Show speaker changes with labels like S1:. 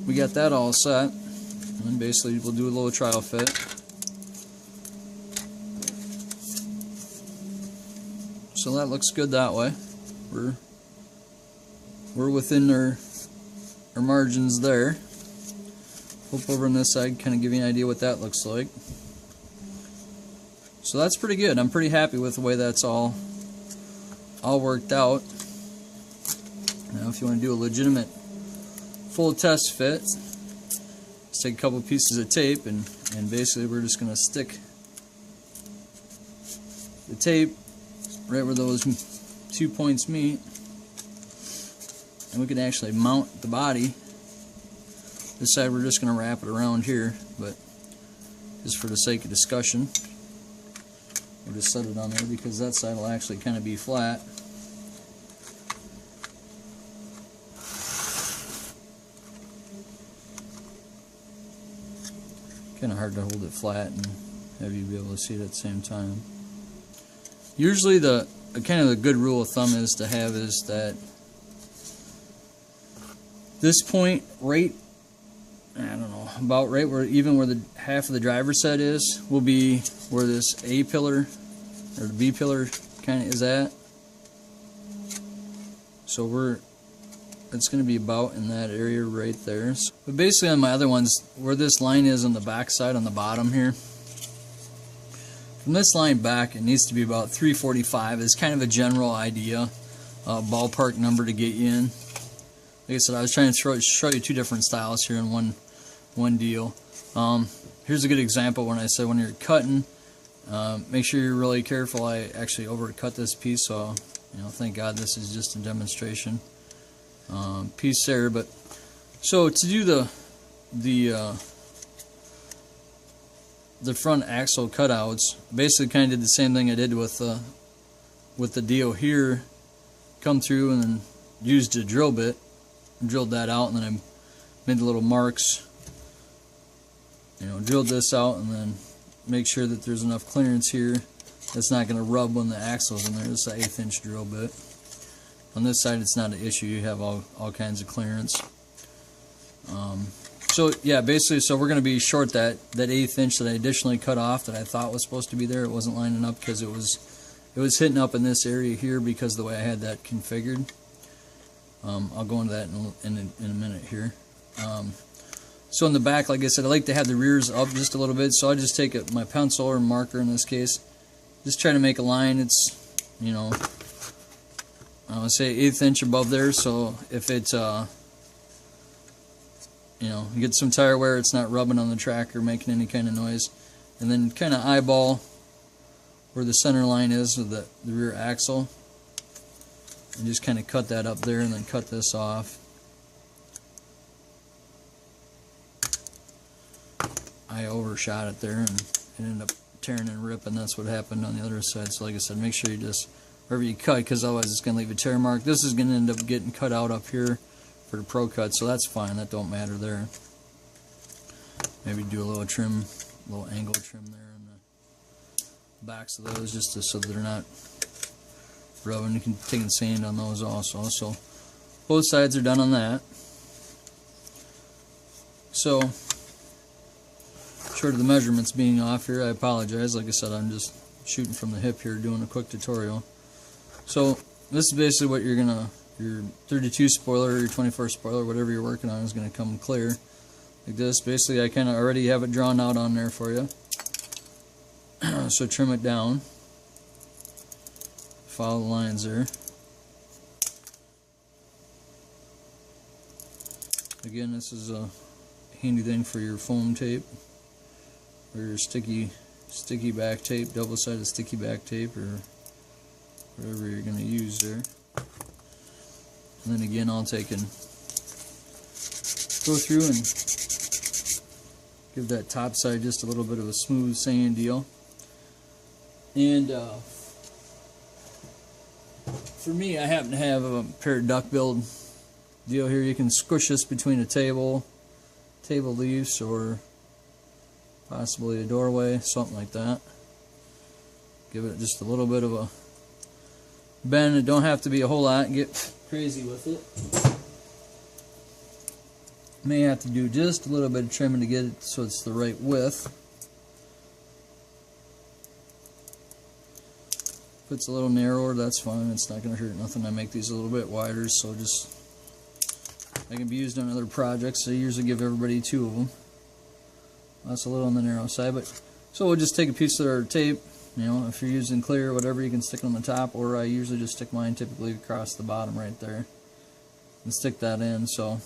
S1: we got that all set. And basically we'll do a little trial fit. So that looks good that way. We're within our margins there. Hope over on this side kind of give you an idea what that looks like. So that's pretty good. I'm pretty happy with the way that's all worked out. Now if you want to do a legitimate full test fit, let's take a couple pieces of tape and basically we're just going to stick the tape right where those 2 points meet, and we can actually mount the body. This side we're just going to wrap it around here, but just for the sake of discussion we'll just set it on there because that side will actually kind of be flat. Kind of hard to hold it flat and have you be able to see it at the same time. Usually the kind of the good rule of thumb is that this point right, I don't know, about right where the half of the driver's side is will be where this A pillar or the B pillar kind of is at. So it's going to be about in that area right there. But basically on my other ones, where this line is on the back side on the bottom here, from this line back it needs to be about 345 is kind of a general idea, ballpark number to get you in. Like I said, I was trying to show you two different styles here in one deal. Here's a good example when I said when you're cutting, make sure you're really careful. I actually overcut this piece, so thank God this is just a demonstration piece there. But so to do the front axle cutouts, basically kind of did the same thing I did with the deal here. Come through and then used a drill bit, drilled that out, and then I made the little marks. Drilled this out, and then make sure that there's enough clearance here that's not going to rub when the axle's in there. This is an 1/8 inch drill bit. On this side it's not an issue, you have all kinds of clearance. So yeah, basically, so we're going to be short that 1/8 inch that I additionally cut off that I thought was supposed to be there. It wasn't lining up because it was hitting up in this area here because of the way I had that configured. I'll go into that in a minute here. So in the back, like I said, I like to have the rears up just a little bit, so I just take my pencil or marker in this case, just try to make a line. It's, I would say 1/8 inch above there, so if it, you get some tire wear, it's not rubbing on the track or making any kind of noise. And then kind of eyeball where the center line is of the rear axle, and just kind of cut that up there, and then cut this off. I overshot it there and it ended up tearing and ripping. That's what happened on the other side. So like I said, make sure you just, wherever you cut, because otherwise it's going to leave a tear mark. This is going to end up getting cut out up here for the pro cut, so that's fine. That don't matter there. Maybe do a little trim, a little angle trim there on the backs of those, just so that they're not rubbing. You can take sand on those also. So both sides are done on that. So short of the measurements being off here, I apologize. Like I said, I'm just shooting from the hip here, doing a quick tutorial. So this is basically what you're gonna, your 32 spoiler or your 24 spoiler, whatever you're working on, is gonna come clear like this. Basically, I kind of already have it drawn out on there for you. So trim it down, follow the lines there. Again, this is a handy thing for your foam tape or your sticky back tape, double-sided sticky back tape, or whatever you're going to use there. And then again, I'll take and go through and give that top side just a little bit of a smooth sand deal. And for me, I happen to have a pair of duck build deal here. You can squish this between a table leaves, or possibly a doorway, something like that. Give it just a little bit of a bend. It don't have to be a whole lot. Get crazy with it. May have to do just a little bit of trimming to get it so it's the right width. If it's a little narrower, that's fine. It's not going to hurt nothing. I make these a little bit wider, so just they can be used on other projects. I usually give everybody 2 of them. That's a little on the narrow side, but so we'll just take a piece of our tape. You know, if you're using clear or whatever, you can stick it on the top, or I usually just stick mine typically across the bottom right there and stick that in. So